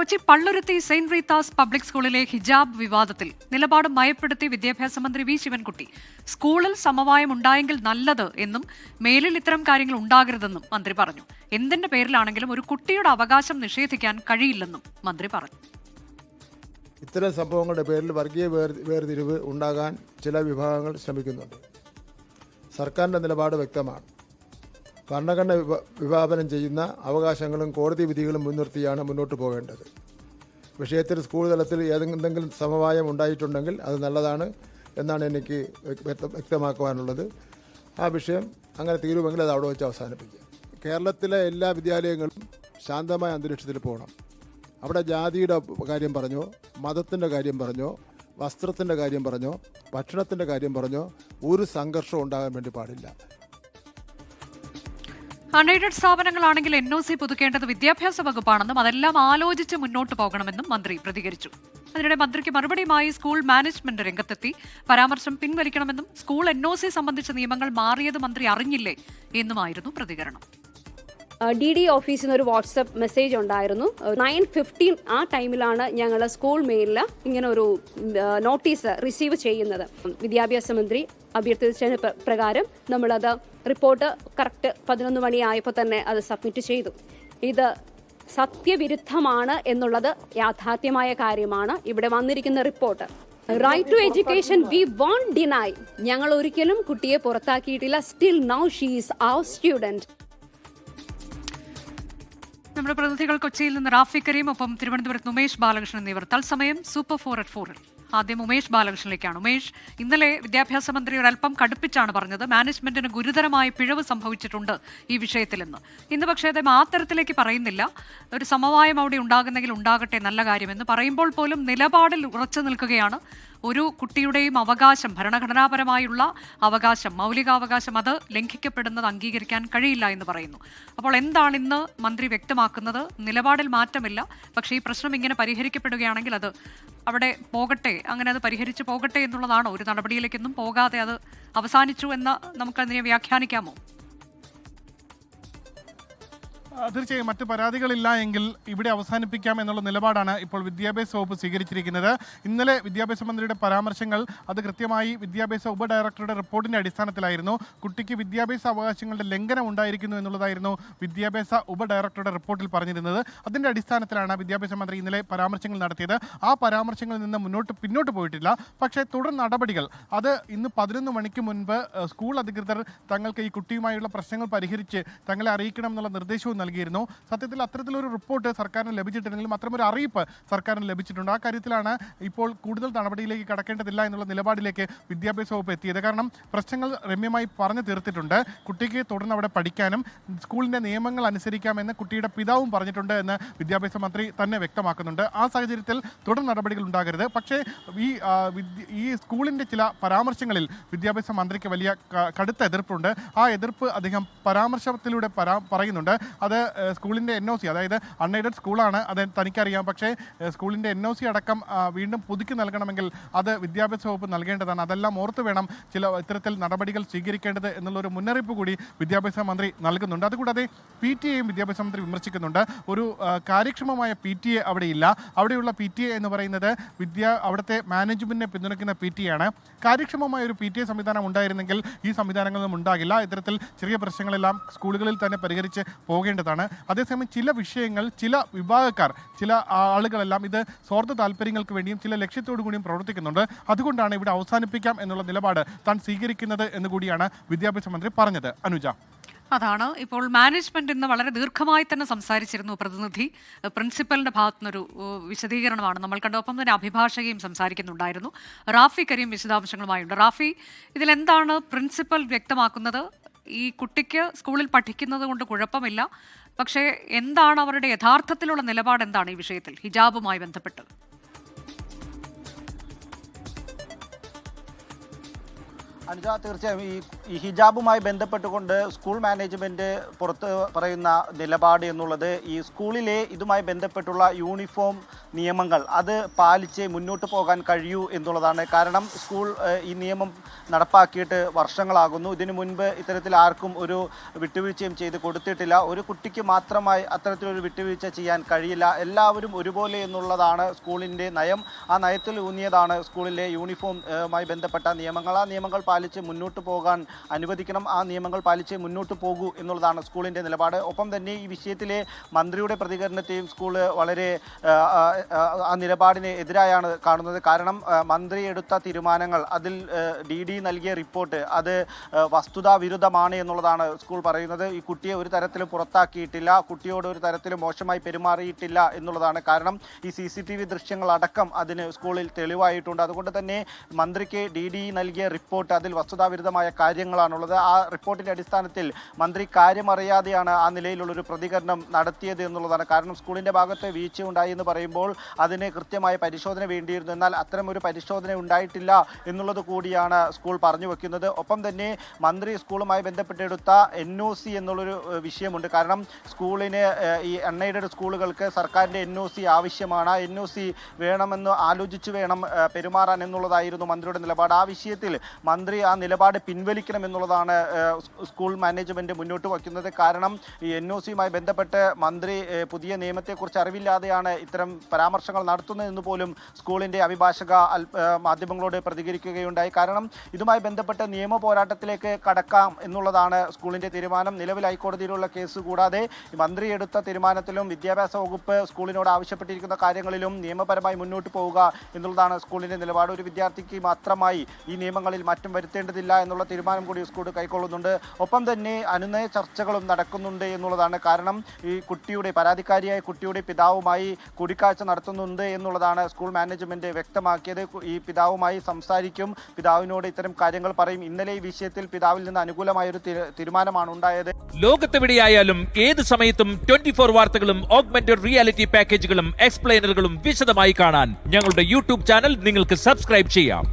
Kochi Palluruthy Saint Rita's public സ്കൂളിലെ ഹിജാബ് വിവാദത്തിൽ നിലപാട് മയപ്പെടുത്തി വിദ്യാഭ്യാസ മന്ത്രി വി ശിവൻകുട്ടി. സ്കൂളിൽ സമവായം ഉണ്ടായെങ്കിൽ നല്ലത് എന്നും മേലിൽ ഇത്തരം കാര്യങ്ങൾ ഉണ്ടാകരുതെന്നും മന്ത്രി പറഞ്ഞു. എന്തിന്റെ പേരിലാണെങ്കിലും ഒരു കുട്ടിയുടെ അവകാശം നിഷേധിക്കാൻ കഴിയില്ലെന്നും മന്ത്രി പറഞ്ഞു. ഇത്തരം സംഭവങ്ങളുടെ പേരിൽ വർഗീയ വേർതിരിവ് ഉണ്ടാകാൻ ചില വിഭാഗങ്ങൾ ശ്രമിക്കുന്നുണ്ട്. സർക്കാരിൻ്റെ നിലപാട് വ്യക്തമാണ്. ഭരണഘടന വിഭാവനം ചെയ്യുന്ന അവകാശങ്ങളും കോടതി വിധികളും മുൻനിർത്തിയാണ് മുന്നോട്ട് പോകേണ്ടത്. വിഷയത്തിൽ സ്കൂൾ തലത്തിൽ എന്തെങ്കിലും സമവായം ഉണ്ടായിട്ടുണ്ടെങ്കിൽ അത് നല്ലതാണ് എന്നാണ് എനിക്ക് വ്യക്തമാക്കുവാനുള്ളത്. ആ വിഷയം അങ്ങനെ തീരുമെങ്കിൽ അത് അവിടെ വെച്ച് അവസാനിപ്പിക്കുക. കേരളത്തിലെ എല്ലാ വിദ്യാലയങ്ങളും ശാന്തമായ അന്തരീക്ഷത്തിൽ പോകണം. അവിടെ ജാതിയുടെ കാര്യം പറഞ്ഞോ, മതത്തിൻ്റെ കാര്യം പറഞ്ഞോ, വസ്ത്രത്തിൻ്റെ കാര്യം പറഞ്ഞോ, ഭക്ഷണത്തിൻ്റെ കാര്യം പറഞ്ഞോ ഒരു സംഘർഷവും ഉണ്ടാകാൻ വേണ്ടി പാടില്ല. അൺഎയ്ഡഡ് സ്ഥാപനങ്ങളാണെങ്കിൽ NOC പുതുക്കേണ്ടത് വിദ്യാഭ്യാസ വകുപ്പാണെന്നും അതെല്ലാം ആലോചിച്ച് മുന്നോട്ട് പോകണമെന്നും മന്ത്രി പ്രതികരിച്ചു. അതിനിടെ മന്ത്രിക്ക് മറുപടിയുമായി സ്കൂൾ മാനേജ്മെന്റ് രംഗത്തെത്തി. പരാമർശം പിൻവലിക്കണമെന്നും സ്കൂൾ NOC സംബന്ധിച്ച നിയമങ്ങൾ മാറിയത് മന്ത്രി അറിഞ്ഞില്ലേ എന്നുമായിരുന്നു പ്രതികരണം. DD ഓഫീസിൽ നിന്ന് ഒരു വാട്സപ്പ് മെസ്സേജ് ഉണ്ടായിരുന്നു. 9:15 ആ ടൈമിലാണ് ഞങ്ങൾ സ്കൂൾ മെയിലിൽ ഇങ്ങനെ ഒരു നോട്ടീസ് റിസീവ് ചെയ്യുന്നത്. വിദ്യാഭ്യാസ മന്ത്രി അഭ്യർത്ഥിച്ചതിന് പ്രകാരം നമ്മളത് റിപ്പോർട്ട് കറക്റ്റ് 11 മണിയായപ്പോൾ തന്നെ അത് സബ്മിറ്റ് ചെയ്തു. ഇത് സത്യവിരുദ്ധമാണ് എന്നുള്ളത് യാഥാർത്ഥ്യമായ കാര്യമാണ്. ഇവിടെ വന്നിരിക്കുന്ന report right to education we won't deny. ഞങ്ങൾ ഒരിക്കലും കുട്ടിയെ പുറത്താക്കിയിട്ടില്ല. Still now she is our student. നമ്മുടെ പ്രതിനിധികൾ കൊച്ചിയിൽ നിന്ന് റാഫി കരീം, ഒപ്പം തിരുവനന്തപുരത്ത് ഉമേഷ് ബാലകൃഷ്ണൻ എന്നിവർ തത്സമയം സൂപ്പർ 4 ൽ. ആദ്യം ഉമേഷ് ബാലകൃഷ്ണനിലേക്കാണ്. ഉമേഷ്, ഇന്നലെ വിദ്യാഭ്യാസ മന്ത്രി ഒരൽപ്പം കടുപ്പിച്ചാണ് പറഞ്ഞത് മാനേജ്മെന്റിന് ഗുരുതരമായ പിഴവ് സംഭവിച്ചിട്ടുണ്ട് ഈ വിഷയത്തിലെന്ന്. ഇന്ന് പക്ഷേ അദ്ദേഹം ആ തരത്തിലേക്ക് പറയുന്നില്ല. ഒരു സമവായം അവിടെ ഉണ്ടാകുന്നെങ്കിൽ ഉണ്ടാകട്ടെ, നല്ല കാര്യമെന്ന് പറയുമ്പോൾ പോലും നിലപാടിൽ ഉറച്ചു നിൽക്കുകയാണ്. ഒരു കുട്ടിയുടെയും അവകാശം, ഭരണഘടനാപരമായുള്ള അവകാശം, മൗലികാവകാശം, അത് ലംഘിക്കപ്പെടുന്നത് അംഗീകരിക്കാൻ കഴിയില്ല എന്ന് പറയുന്നു. അപ്പോൾ എന്താണ് ഇന്ന് മന്ത്രി വ്യക്തമാക്കുന്നത്? നിലപാടിൽ മാറ്റമില്ല, പക്ഷേ ഈ പ്രശ്നം ഇങ്ങനെ പരിഹരിക്കപ്പെടുകയാണെങ്കിൽ അത് അവിടെ പോകട്ടെ, അങ്ങനെ അത് പരിഹരിച്ചു പോകട്ടെ എന്നുള്ളതാണോ? ഒരു നടപടിയിലേക്കൊന്നും പോകാതെ അത് അവസാനിച്ചു എന്ന് നമുക്കതിനെ വ്യാഖ്യാനിക്കാമോ? തീർച്ചയായും മറ്റ് പരാതികളില്ല എങ്കിൽ ഇവിടെ അവസാനിപ്പിക്കാം എന്നുള്ള നിലപാടാണ് ഇപ്പോൾ വിദ്യാഭ്യാസ വകുപ്പ് സ്വീകരിച്ചിരിക്കുന്നത്. ഇന്നലെ വിദ്യാഭ്യാസ മന്ത്രിയുടെ പരാമർശങ്ങൾ അത് കൃത്യമായി വിദ്യാഭ്യാസ ഉപഡയറക്ടറുടെ റിപ്പോർട്ടിന്റെ അടിസ്ഥാനത്തിലായിരുന്നു. കുട്ടിക്ക് വിദ്യാഭ്യാസ അവകാശങ്ങളുടെ ലംഘനം ഉണ്ടായിരിക്കുന്നു എന്നുള്ളതായിരുന്നു വിദ്യാഭ്യാസ ഉപഡയറക്ടറുടെ റിപ്പോർട്ടിൽ പറഞ്ഞിരുന്നത്. അതിന്റെ അടിസ്ഥാനത്തിലാണ് വിദ്യാഭ്യാസ മന്ത്രി ഇന്നലെ പരാമർശങ്ങൾ നടത്തിയത്. ആ പരാമർശങ്ങളിൽ നിന്ന് പിന്നോട്ട് പോയിട്ടില്ല. പക്ഷേ തുടർ നടപടികൾ അത് ഇന്ന് 11 മണിക്ക് മുൻപ് സ്കൂൾ അധികൃതർ തങ്ങൾക്ക് ഈ കുട്ടിയുമായുള്ള പ്രശ്നങ്ങൾ പരിഹരിച്ച് തങ്ങളെ അറിയിക്കണം എന്നുള്ള നിർദ്ദേശവും നൽകിയിരുന്നു. സത്യത്തിൽ അത്തരത്തിലൊരു റിപ്പോർട്ട് സർക്കാരിന് ലഭിച്ചിട്ടുണ്ടെങ്കിലും അത്തരമൊരു അറിയിപ്പ് സർക്കാരിന് ലഭിച്ചിട്ടുണ്ട്. ആ കാര്യത്തിലാണ് ഇപ്പോൾ കൂടുതൽ നടപടിയിലേക്ക് കടക്കേണ്ടതില്ല എന്നുള്ള നിലപാടിലേക്ക് വിദ്യാഭ്യാസ വകുപ്പ് എത്തിയത്. കാരണം പ്രശ്നങ്ങൾ രമ്യമായി പറഞ്ഞു തീർത്തിട്ടുണ്ട്. കുട്ടിക്ക് തുടർന്ന് അവിടെ പഠിക്കാനും സ്കൂളിൻ്റെ നിയമങ്ങൾ അനുസരിക്കാമെന്ന് കുട്ടിയുടെ പിതാവും പറഞ്ഞിട്ടുണ്ട് എന്ന് വിദ്യാഭ്യാസ മന്ത്രി തന്നെ വ്യക്തമാക്കുന്നുണ്ട്. ആ സാഹചര്യത്തിൽ തുടർ നടപടികൾ ഉണ്ടാകരുത്. പക്ഷേ ഈ സ്കൂളിൻ്റെ ചില പരാമർശങ്ങളിൽ വിദ്യാഭ്യാസ മന്ത്രിക്ക് വലിയ കടുത്ത എതിർപ്പുണ്ട്. ആ എതിർപ്പ് അദ്ദേഹം പരാമർശത്തിലൂടെ പറയുന്നുണ്ട്. അത് സ്കൂളിൻ്റെ NOC, അതായത് അൺഎയ്ഡഡ് സ്കൂളാണ്, അത് തനിക്കറിയാം. പക്ഷേ സ്കൂളിൻ്റെ NOC അടക്കം വീണ്ടും പുതുക്കി നൽകണമെങ്കിൽ അത് വിദ്യാഭ്യാസ വകുപ്പ് നൽകേണ്ടതാണ്. അതെല്ലാം ഓർത്ത് വേണം ഇത്തരത്തിൽ നടപടികൾ സ്വീകരിക്കേണ്ടത് എന്നുള്ളൊരു മുന്നറിയിപ്പ് കൂടി വിദ്യാഭ്യാസ മന്ത്രി നൽകുന്നുണ്ട്. അതുകൂടാതെ PTA വിദ്യാഭ്യാസ മന്ത്രി വിമർശിക്കുന്നുണ്ട്. ഒരു കാര്യക്ഷമമായ PTA അവിടെയില്ല. അവിടെയുള്ള PTA എന്ന് പറയുന്നത് അവിടുത്തെ മാനേജ്മെന്റിനെ പിന്തുണയ്ക്കുന്ന PTA ആണ്. കാര്യക്ഷമമായ ഒരു PTA സംവിധാനം ഉണ്ടായിരുന്നെങ്കിൽ ഈ സംവിധാനങ്ങളൊന്നും ഉണ്ടാകില്ല. ഇത്തരത്തിൽ ചെറിയ പ്രശ്നങ്ങളെല്ലാം സ്കൂളുകളിൽ തന്നെ പരിഹരിച്ച് പോകേണ്ടതാണ്. അതേസമയം ചില വിഷയങ്ങൾ, ചില വിഭാഗക്കാർ, ചില ആളുകളെല്ലാം ഇത് സ്വാർത്ഥ താല്പര്യങ്ങൾക്ക് വേണ്ടിയും ചില ലക്ഷ്യത്തോടു കൂടിയും പ്രവർത്തിക്കുന്നുണ്ട്. അതുകൊണ്ടാണ് ഇവിടെ അവസാനിപ്പിക്കാം എന്നുള്ള നിലപാട് താൻ സ്വീകരിക്കുന്നത് എന്നുകൂടിയാണ് വിദ്യാഭ്യാസ മന്ത്രി പറഞ്ഞത്. അനുജ, അതാണ് ഇപ്പോൾ മാനേജ്മെന്റ് ഇന്ന് വളരെ ദീർഘമായി തന്നെ സംസാരിച്ചിരുന്നു. പ്രതിനിധി പ്രിൻസിപ്പലിന്റെ ഭാഗത്തുനിന്നൊരു വിശദീകരണമാണ് നമ്മൾ കണ്ടത്. ഒപ്പം തന്നെ അഭിഭാഷകയും സംസാരിക്കുന്നുണ്ടായിരുന്നു. റാഫി കരീം വിശദാംശങ്ങളുമായുണ്ട്. റാഫി, ഇതിലെന്താണ് പ്രിൻസിപ്പൽ വ്യക്തമാക്കുന്നത്? ഈ കുട്ടിക്ക് സ്കൂളിൽ പഠിക്കുന്നത് കൊണ്ട് കുഴപ്പമില്ല, പക്ഷേ എന്താണ് അവരുടെ യഥാർത്ഥത്തിലുള്ള നിലപാട്? എന്താണ് ഈ വിഷയത്തിൽ ഹിജാബുമായി ബന്ധപ്പെട്ട്? അനുജ, തീർച്ചയായും ഈ ഹിജാബുമായി ബന്ധപ്പെട്ടുകൊണ്ട് സ്കൂൾ മാനേജ്മെന്റ് പുറത്ത് പറയുന്ന നിലപാട് എന്നുള്ളത് ഈ സ്കൂളിലെ ഇതുമായി ബന്ധപ്പെട്ടുള്ള യൂണിഫോം നിയമങ്ങൾ അത് പാലിച്ച് മുന്നോട്ട് പോകാൻ കഴിയൂ എന്നുള്ളതാണ്. കാരണം സ്കൂൾ ഈ നിയമം നടപ്പാക്കിയിട്ട് വർഷങ്ങളാകുന്നു. ഇതിനു മുൻപ് ഇത്തരത്തിൽ ആർക്കും ഒരു വിട്ടുവീഴ്ചയും ചെയ്ത് കൊടുത്തിട്ടില്ല. ഒരു കുട്ടിക്ക് മാത്രമായി അത്തരത്തിലൊരു വിട്ടുവീഴ്ച ചെയ്യാൻ കഴിയില്ല. എല്ലാവരും ഒരുപോലെ എന്നുള്ളതാണ് സ്കൂളിൻ്റെ നയം. ആ നയത്തിൽ ഊന്നിയതാണ് സ്കൂളിലെ യൂണിഫോമായി ബന്ധപ്പെട്ട നിയമങ്ങൾ. ആ നിയമങ്ങൾ പാലിച്ച് മുന്നോട്ട് പോകാൻ അനുവദിക്കണം. ആ നിയമങ്ങൾ പാലിച്ച് മുന്നോട്ട് പോകൂ എന്നുള്ളതാണ് സ്കൂളിൻ്റെ നിലപാട്. ഒപ്പം തന്നെ ഈ വിഷയത്തിലെ മന്ത്രിയുടെ പ്രതികരണത്തെയും സ്കൂൾ വളരെ ആ നിലപാടിന് എതിരായാണ് കാണുന്നത്. കാരണം മന്ത്രി എടുത്ത തീരുമാനങ്ങൾ, അതിൽ DD നൽകിയ റിപ്പോർട്ട് അത് വസ്തുതാ വിരുദ്ധമാണ് എന്നുള്ളതാണ് സ്കൂൾ പറയുന്നത്. ഈ കുട്ടിയെ ഒരു തരത്തിലും പുറത്താക്കിയിട്ടില്ല, കുട്ടിയോട് ഒരു തരത്തിലും മോശമായി പെരുമാറിയിട്ടില്ല എന്നുള്ളതാണ്. കാരണം ഈ CCTV ദൃശ്യങ്ങളടക്കം അതിന് സ്കൂളിൽ തെളിവായിട്ടുണ്ട്. അതുകൊണ്ട് തന്നെ മന്ത്രിക്ക് DD നൽകിയ റിപ്പോർട്ട് അതിൽ വസ്തുതാവിരുദ്ധമായ കാര്യങ്ങളാണുള്ളത്. ആ റിപ്പോർട്ടിൻ്റെ അടിസ്ഥാനത്തിൽ മന്ത്രി കാര്യമറിയാതെയാണ് ആ നിലയിലുള്ളൊരു പ്രതികരണം നടത്തിയത് എന്നുള്ളതാണ്. കാരണം സ്കൂളിൻ്റെ ഭാഗത്ത് വീഴ്ചയുണ്ടായി എന്ന് പറയുമ്പോൾ അതിന് കൃത്യമായ പരിശോധന വേണ്ടിയിരുന്നു. എന്നാൽ അത്തരമൊരു പരിശോധന ഉണ്ടായിട്ടില്ല എന്നുള്ളത് കൂടിയാണ് സ്കൂൾ പറഞ്ഞു വെക്കുന്നത്. ഒപ്പം തന്നെ മന്ത്രി സ്കൂളുമായി ബന്ധപ്പെട്ടെടുത്ത NOC എന്നുള്ളൊരു വിഷയമുണ്ട്. കാരണം സ്കൂളിന് ഈ അൺഎയ്ഡഡ് സ്കൂളുകൾക്ക് സർക്കാരിൻ്റെ NOC ആവശ്യമാണ്. NOC വേണമെന്ന് ആലോചിച്ച് വേണം പെരുമാറാൻ എന്നുള്ളതായിരുന്നു മന്ത്രിയുടെ നിലപാട്. ആ വിഷയത്തിൽ മന്ത്രി ആ നിലപാട് പിൻവലിക്കണം എന്നുള്ളതാണ് സ്കൂൾ മാനേജ്മെൻറ്റ് മുന്നോട്ട് വയ്ക്കുന്നത്. കാരണം ഈ NOCയുമായി ബന്ധപ്പെട്ട് മന്ത്രി പുതിയ നിയമത്തെക്കുറിച്ച് അറിവില്ലാതെയാണ് ഇത്തരം പരാമർശങ്ങൾ നടത്തുന്നതെന്ന് പോലും സ്കൂളിൻ്റെ അഭിഭാഷക മാധ്യമങ്ങളോട് പ്രതികരിക്കുകയുണ്ടായി. കാരണം ഇതുമായി ബന്ധപ്പെട്ട് നിയമ പോരാട്ടത്തിലേക്ക് കടക്കാം എന്നുള്ളതാണ് സ്കൂളിൻ്റെ തീരുമാനം. നിലവിൽ ഹൈക്കോടതിയിലുള്ള കേസ് കൂടാതെ മന്ത്രി എടുത്ത തീരുമാനത്തിലും വിദ്യാഭ്യാസ വകുപ്പ് സ്കൂളിനോട് ആവശ്യപ്പെട്ടിരിക്കുന്ന കാര്യങ്ങളിലും നിയമപരമായി മുന്നോട്ട് പോവുക എന്നുള്ളതാണ് സ്കൂളിൻ്റെ നിലപാട്. ഒരു വിദ്യാർത്ഥിക്ക് മാത്രമായി ഈ നിയമങ്ങളിൽ മാറ്റം വരുത്തേണ്ടതില്ല എന്നുള്ള തീരുമാനം കൂടി സ്കൂൾ കൈക്കൊള്ളുന്നുണ്ട്. ഒപ്പം തന്നെ അനുനയ ചർച്ചകളും നടക്കുന്നുണ്ട് എന്നുള്ളതാണ്. കാരണം ഈ കുട്ടിയുടെ പരാതിക്കാരിയായ കുട്ടിയുടെ പിതാവുമായി കൂടിക്കാഴ്ച നടത്തുന്നുണ്ട് എന്നുള്ളതാണ് സ്കൂൾ മാനേജ്മെന്റ് വ്യക്തമാക്കിയത്. ഈ പിതാവുമായി സംസാരിക്കും, പിതാവിനോട് ഇത്തരം കാര്യങ്ങൾ പറയും. ഇന്നലെ ഈ വിഷയത്തിൽ പിതാവിൽ നിന്ന് അനുകൂലമായൊരു തീരുമാനമാണ് ഉണ്ടായത്. ലോകത്തെവിടെയായാലും ഏത് സമയത്തും 24 വാർത്തകളും ഓഗ്മെന്റഡ് റിയാലിറ്റി പാക്കേജുകളും എക്സ്പ്ലെയിനറുകളും വിശദമായി കാണാൻ ഞങ്ങളുടെ YouTube ചാനൽ നിങ്ങൾക്ക് സബ്സ്ക്രൈബ് ചെയ്യാം.